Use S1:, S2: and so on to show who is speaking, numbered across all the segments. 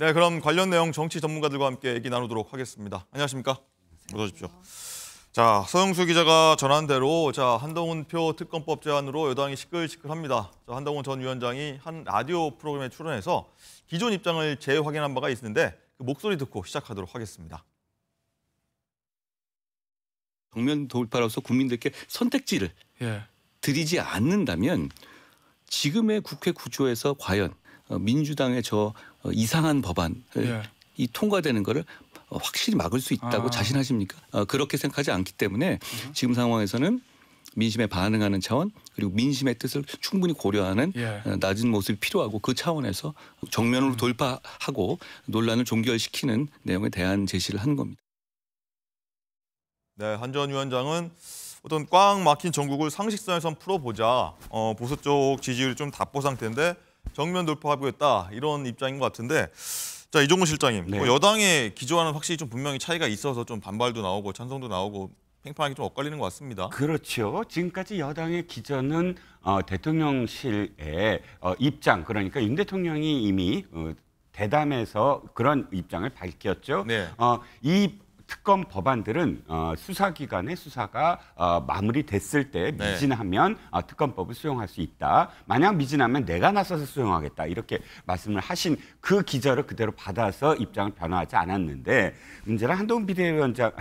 S1: 네, 그럼 관련 내용 정치 전문가들과 함께 얘기 나누도록 하겠습니다. 안녕하십니까? 어서 오십시오. 자, 서영수 기자가 전한 대로 한동훈표 특검법 제안으로 여당이 시끌시끌합니다. 한동훈 전 위원장이 한 라디오 프로그램에 출연해서 기존 입장을 재확인한 바가 있는데 그 목소리 듣고 시작하도록 하겠습니다.
S2: 정면 돌파로서 국민들께 선택지를 드리지 않는다면 지금의 국회 구조에서 과연 민주당의 저 이상한 법안이 통과되는 거를 확실히 막을 수 있다고 자신하십니까? 그렇게 생각하지 않기 때문에 지금 상황에서는 민심에 반응하는 차원 그리고 민심의 뜻을 충분히 고려하는 낮은 모습이 필요하고 그 차원에서 정면으로 돌파하고 논란을 종결시키는 내용의 대안 제시를 하는 겁니다.
S1: 네, 한 전 위원장은 어떤 꽉 막힌 전국을 상식선에선 풀어보자. 보수 쪽 지지율이 좀 답보 상태인데 정면 돌파하겠다 이런 입장인 것 같은데 자, 이종훈 실장님,
S3: 네.
S1: 여당의 기조와는 확실히 좀 분명히 차이가 있어서 좀 반발도 나오고 찬성도 나오고 팽팽하게 좀 엇갈리는 것 같습니다.
S3: 그렇죠. 지금까지 여당의 기조는 대통령실의 입장, 그러니까 윤 대통령이 이미 대담에서 그런 입장을 밝혔죠.
S1: 네.
S3: 이 특검 법안들은 수사기관의 수사가 마무리됐을 때 미진하면 특검법을 수용할 수 있다. 만약 미진하면 내가 나서서 수용하겠다. 이렇게 말씀을 하신 그 기저를 그대로 받아서 입장을 변화하지 않았는데 문제는 한동훈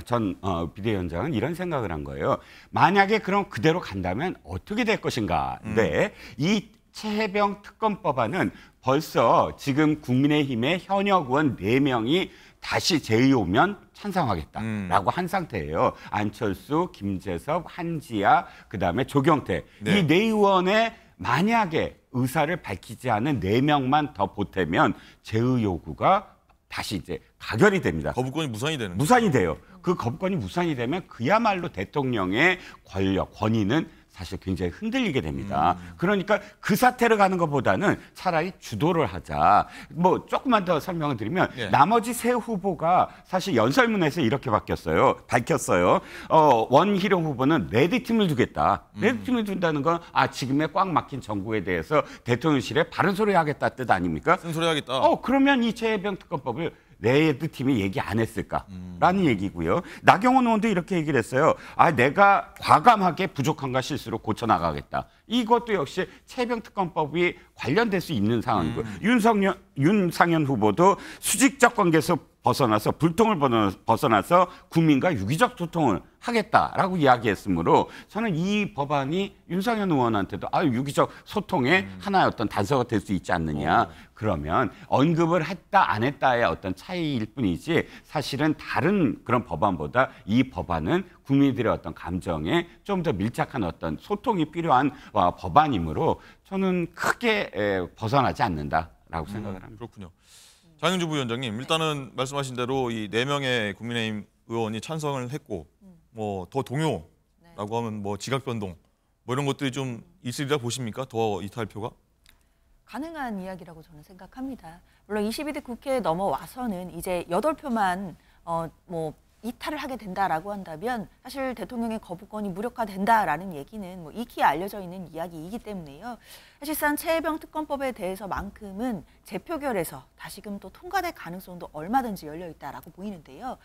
S3: 전 비대위원장은 이런 생각을 한 거예요. 만약에 그럼 그대로 간다면 어떻게 될 것인가. 네. 이 최혜병 특검법안은 벌써 지금 국민의힘의 현역 의원 4명이 다시 재의오면 찬성하겠다라고 한 상태예요. 안철수, 김재섭, 한지아, 그다음에 조경태.
S1: 네.
S3: 이 4의원의 만약에 의사를 밝히지 않은 4명만 더 보태면 재의 요구가 다시 이제 가결이 됩니다.
S1: 거부권이 무산이 되는 거죠.
S3: 무산이 돼요. 그 거부권이 무산이 되면 그야말로 대통령의 권력, 권위는 사실 굉장히 흔들리게 됩니다. 그러니까 그 사태를 가는 것보다는 차라리 주도를 하자. 뭐 조금만 더 설명을 드리면 나머지 3 후보가 사실 연설문에서 이렇게 밝혔어요. 원희룡 후보는 레드팀을 두겠다. 레드팀을 둔다는 건 지금의 꽉 막힌 정부에 대해서 대통령실에 바른 소리 하겠다 뜻 아닙니까?
S1: 쓴소리 하겠다.
S3: 그러면 이 최혜병 특검법을 레드팀이 얘기 안 했을까라는 얘기고요. 나경원 의원도 이렇게 얘기를 했어요. 내가 과감하게 부족함과 실수로 고쳐나가겠다. 이것도 역시 최혜병 특검법이 관련될 수 있는 상황이고 윤상현 후보도 수직적 관계에서 벗어나서 불통을 벗어나서 국민과 유기적 소통을 하겠다라고 이야기했으므로 저는 이 법안이 윤상현 의원한테도 유기적 소통의 하나의 어떤 단서가 될 수 있지 않느냐. 그러면 언급을 했다 안 했다의 어떤 차이일 뿐이지 사실은 다른 그런 법안보다 이 법안은 국민들의 어떤 감정에 좀 더 밀착한 어떤 소통이 필요한 법안이므로 저는 크게 벗어나지 않는다라고 생각을 합니다.
S1: 그렇군요. 장윤주 부위원장님, 일단은 말씀하신 대로 이 4명의 국민의힘 의원이 찬성을 했고 뭐 더 동요라고 하면 뭐 지각 변동 뭐 이런 것들이 좀 있으리라 보십니까? 더 이탈표가?
S4: 가능한 이야기라고 저는 생각합니다. 물론 22대 국회에 넘어와서는 이제 8표만 이탈을 하게 된다라고 한다면 사실 대통령의 거부권이 무력화된다라는 얘기는 뭐 익히 알려져 있는 이야기이기 때문에요. 사실상 최혜병 특검법에 대해서만큼은 재표결에서 다시금 또 통과될 가능성도 얼마든지 열려 있다라고 보이는데요.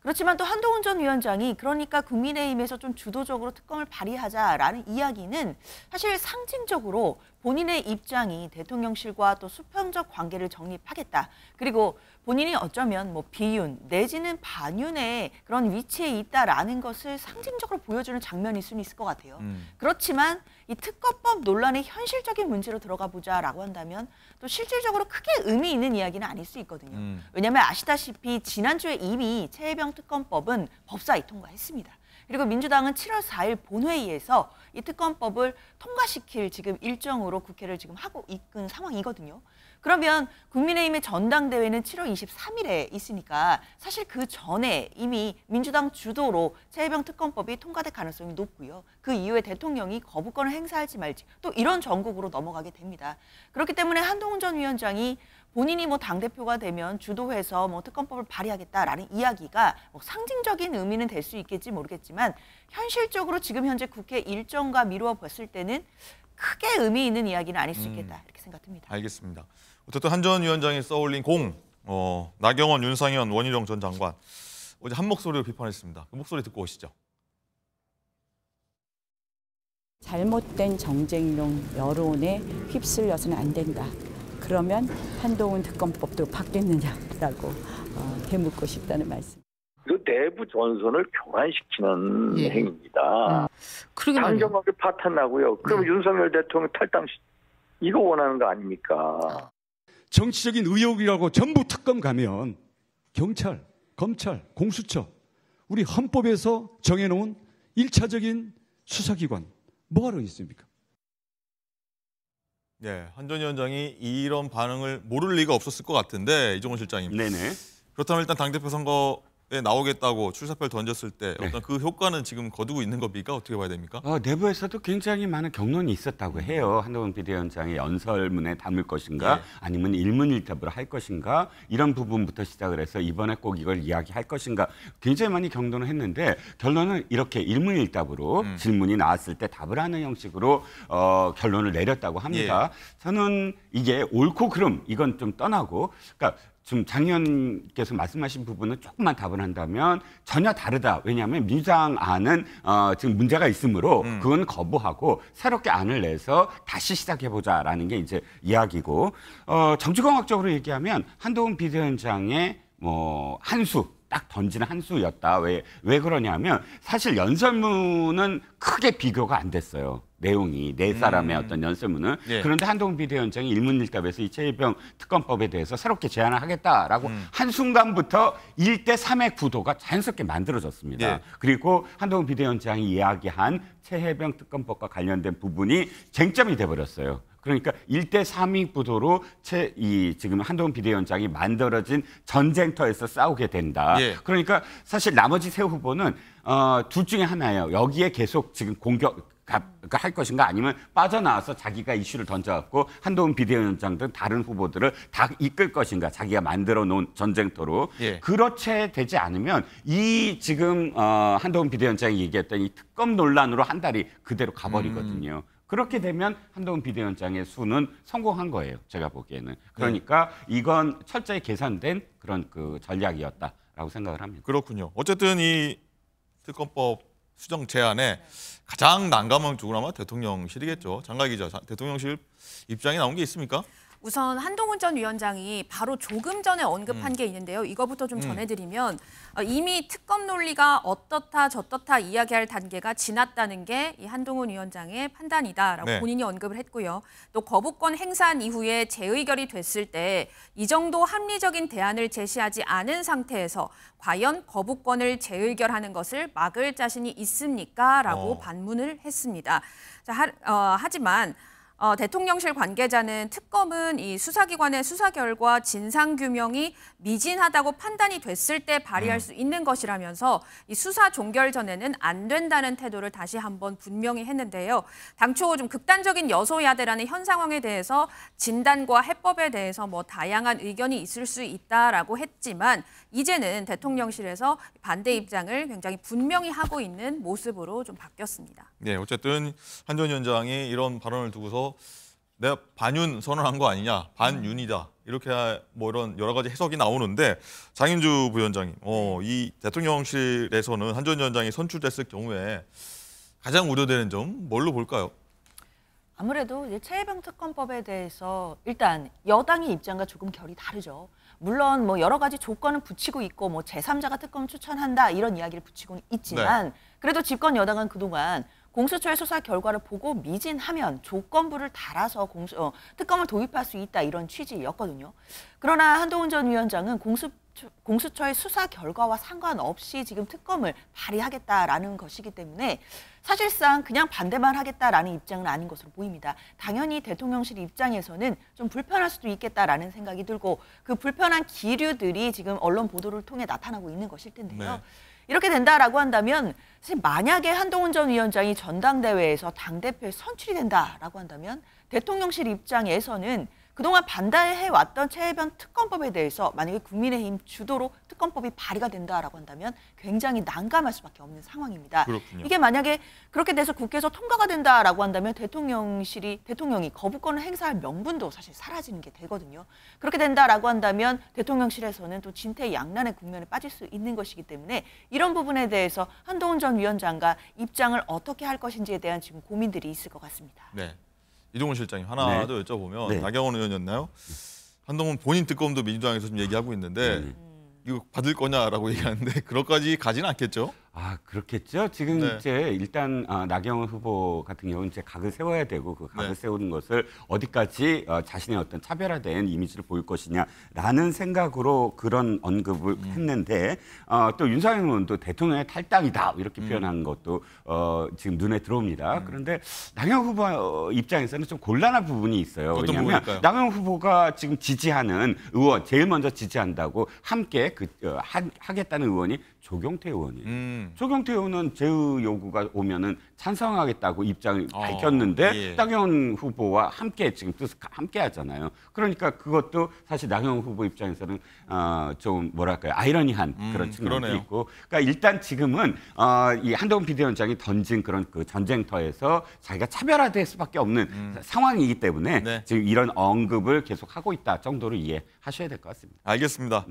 S4: 그렇지만 또 한동훈 전 위원장이 그러니까 국민의힘에서 좀 주도적으로 특검을 발의하자라는 이야기는 사실 상징적으로 본인의 입장이 대통령실과 또 수평적 관계를 정립하겠다. 그리고 본인이 어쩌면 뭐 비윤 내지는 반윤의 그런 위치에 있다라는 것을 상징적으로 보여주는 장면일 수는 있을 것 같아요. 그렇지만 이 특검법 논란의 현실적인 문제로 들어가 보자라고 한다면 또 실질적으로 크게 의미 있는 이야기는 아닐 수 있거든요. 왜냐하면 아시다시피 지난주에 이미 최혜병 특검법은 법사위 통과했습니다. 그리고 민주당은 7월 4일 본회의에서 이 특검법을 통과시킬 지금 일정으로 국회를 지금 하고 이끈 상황이거든요. 그러면 국민의힘의 전당대회는 7월 23일에 있으니까 사실 그 전에 이미 민주당 주도로 최혜병 특검법이 통과될 가능성이 높고요. 그 이후에 대통령이 거부권을 행사할지 말지 또 이런 전국으로 넘어가게 됩니다. 그렇기 때문에 한동훈 전 위원장이 본인이 뭐 당대표가 되면 주도해서 뭐 특검법을 발의하겠다라는 이야기가 뭐 상징적인 의미는 될 수 있겠지 모르겠지만 현실적으로 지금 현재 국회 일정과 미루어 봤을 때는 크게 의미 있는 이야기는 아닐 수 있겠다 이렇게 생각합니다.
S1: 알겠습니다. 어쨌든 한 전 위원장이 써올린 공, 나경원, 윤상현, 원희룡 전 장관 어제 한 목소리로 비판했습니다. 그 목소리 듣고 오시죠.
S5: 잘못된 정쟁용 여론에 휩쓸려서는 안 된다. 그러면 한동훈 특검법도 바뀌었느냐라고 되묻고 싶다는 말씀.
S6: 그 내부 전선을 교란시키는 행위입니다. 당정관계 파탄 나고요. 그럼 윤석열 대통령 탈당 이거 원하는 거 아닙니까?
S7: 정치적인 의혹이라고 전부 특검 가면 경찰, 검찰, 공수처 우리 헌법에서 정해놓은 1차적인 수사기관 뭐하러 있습니까?
S1: 네, 한 전 위원장이 이런 반응을 모를 리가 없었을 것 같은데 이종원 실장님.
S3: 네네.
S1: 그렇다면 일단 당대표 선거에 나오겠다고 출사표를 던졌을 때 어떤 그 효과는 지금 거두고 있는 겁니까? 어떻게 봐야 됩니까?
S3: 내부에서도 굉장히 많은 격론이 있었다고 해요. 한동훈 비대위원장의 연설문에 담을 것인가 아니면 일문일답으로 할 것인가 이런 부분부터 시작을 해서 이번에 꼭 이걸 이야기할 것인가 굉장히 많이 격론을 했는데 결론은 이렇게 일문일답으로 질문이 나왔을 때 답을 하는 형식으로 결론을 내렸다고 합니다. 저는 이게 옳고 그름 이건 좀 떠나고 그러니까 지금 장 의원께서 말씀하신 부분은 조금만 답을 한다면 전혀 다르다. 왜냐하면 민주당 안은 지금 문제가 있으므로 그건 거부하고 새롭게 안을 내서 다시 시작해보자라는 게 이제 이야기고 정치공학적으로 얘기하면 한동훈 비대위원장의 한 수. 딱 던지는 한 수였다. 왜 그러냐면 사실 연설문은 크게 비교가 안 됐어요. 내용이 네 사람의 어떤 연설문은. 그런데 한동훈 비대위원장이 일문일답에서 이 최혜병 특검법에 대해서 새롭게 제안을 하겠다라고 한순간부터 1대3의 구도가 자연스럽게 만들어졌습니다. 그리고 한동훈 비대위원장이 이야기한 최혜병 특검법과 관련된 부분이 쟁점이 돼버렸어요. 그러니까 1대3의 구도로 지금 한동훈 비대위원장이 만들어진 전쟁터에서 싸우게 된다. 그러니까 사실 나머지 세 후보는 둘 중에 하나예요. 여기에 계속 지금 할 것인가 아니면 빠져나와서 자기가 이슈를 던져갖고 한동훈 비대위원장 등 다른 후보들을 다 이끌 것인가 자기가 만들어 놓은 전쟁터로 그렇게 되지 않으면 이 지금 한동훈 비대위원장이 얘기했던 이 특검 논란으로 한 달이 그대로 가버리거든요. 그렇게 되면 한동훈 비대위원장의 수는 성공한 거예요. 제가 보기에는. 그러니까 이건 철저히 계산된 그런 그 전략이었다라고 생각을 합니다.
S1: 그렇군요. 어쨌든 이 특검법 수정 제안에 가장 난감한 쪽은 아마 대통령실이겠죠. 장가희 기자, 대통령실 입장이 나온 게 있습니까?
S8: 우선 한동훈 전 위원장이 바로 조금 전에 언급한 게 있는데요. 이거부터 좀 전해드리면 이미 특검 논리가 어떻다 저떻다 이야기할 단계가 지났다는 게 이 한동훈 위원장의 판단이다라고 본인이 언급을 했고요. 또 거부권 행사한 이후에 재의결이 됐을 때 이 정도 합리적인 대안을 제시하지 않은 상태에서 과연 거부권을 재의결하는 것을 막을 자신이 있습니까? 라고 반문을 했습니다. 하지만 대통령실 관계자는 특검은 이 수사기관의 수사 결과 진상규명이 미진하다고 판단이 됐을 때 발의할 수 있는 것이라면서 이 수사 종결 전에는 안 된다는 태도를 다시 한번 분명히 했는데요. 당초 좀 극단적인 여소야대라는 현 상황에 대해서 진단과 해법에 대해서 다양한 의견이 있을 수 있다라고 했지만 이제는 대통령실에서 반대 입장을 굉장히 분명히 하고 있는 모습으로 좀 바뀌었습니다.
S1: 네, 어쨌든 한 전 위원장이 이런 발언을 두고서 내가 반윤 선언한 거 아니냐, 반윤이다 이렇게 이런 여러 가지 해석이 나오는데 장윤주 부위원장님, 이 대통령실에서는 한 전 위원장이 선출됐을 경우에 가장 우려되는 점 뭘로 볼까요?
S4: 아무래도 이제 최혜병 특검법에 대해서 일단 여당의 입장과 조금 결이 다르죠. 물론 여러 가지 조건은 붙이고 있고 제3자가 특검을 추천한다 이런 이야기를 붙이고는 있지만 그래도 집권 여당은 그동안 공수처의 수사 결과를 보고 미진하면 조건부를 달아서 특검을 도입할 수 있다 이런 취지였거든요. 그러나 한동훈 전 위원장은 공수처의 수사 결과와 상관없이 지금 특검을 발의하겠다라는 것이기 때문에 사실상 그냥 반대만 하겠다라는 입장은 아닌 것으로 보입니다. 당연히 대통령실 입장에서는 좀 불편할 수도 있겠다라는 생각이 들고 그 불편한 기류들이 지금 언론 보도를 통해 나타나고 있는 것일 텐데요. 이렇게 된다라고 한다면 사실 만약에 한동훈 전 위원장이 전당대회에서 당대표에 선출이 된다라고 한다면 대통령실 입장에서는 그동안 반대해왔던 최혜변 특검법에 대해서 만약에 국민의힘 주도로 특검법이 발의가 된다라고 한다면 굉장히 난감할 수밖에 없는 상황입니다.
S1: 그렇군요.
S4: 이게 만약에 그렇게 돼서 국회에서 통과가 된다라고 한다면 대통령이 거부권을 행사할 명분도 사실 사라지는 게 되거든요. 그렇게 된다라고 한다면 대통령실에서는 또 진퇴양난의 국면에 빠질 수 있는 것이기 때문에 이런 부분에 대해서 한동훈 전 위원장과 입장을 어떻게 할 것인지에 대한 지금 고민들이 있을 것 같습니다.
S1: 네. 이동훈 실장님 하나 더 여쭤보면
S3: 네.
S1: 나경원 의원이었나요? 한동훈 본인 특검도 민주당에서 지금 얘기하고 있는데 이거 받을 거냐라고 얘기하는데 그럴까지 가지는 않겠죠?
S3: 아, 그렇겠죠. 지금
S1: 네.
S3: 이제 일단 나경원 후보 같은 경우는 이제 각을 세워야 되고 그 각을
S1: 네.
S3: 세우는 것을 어디까지 자신의 어떤 차별화된 이미지를 보일 것이냐라는 생각으로 그런 언급을 했는데 또 윤석열 의원도 대통령의 탈당이다 이렇게 표현한 것도 지금 눈에 들어옵니다. 그런데 나경원 후보 입장에서는 좀 곤란한 부분이 있어요.
S1: 어떤
S3: 왜냐하면
S1: 부분일까요?
S3: 나경원 후보가 지금 지지하는 의원, 제일 먼저 지지한다고 함께 하겠다는 의원이 조경태 의원이에요. 조경태 의원은 제의 요구가 오면은 찬성하겠다고 입장을 밝혔는데
S1: 예.
S3: 나경원 후보와 함께 지금 뜻을 함께 하잖아요. 그러니까 그것도 사실 나경원 후보 입장에서는 좀 뭐랄까요 아이러니한 그런 측면도
S1: 그러네요.
S3: 있고. 그러니까 일단 지금은 이 한동훈 비대위원장이 던진 그런 그 전쟁터에서 자기가 차별화될 수밖에 없는 상황이기 때문에
S1: 네.
S3: 지금 이런 언급을 계속 하고 있다 정도로 이해하셔야 될 것 같습니다.
S1: 알겠습니다.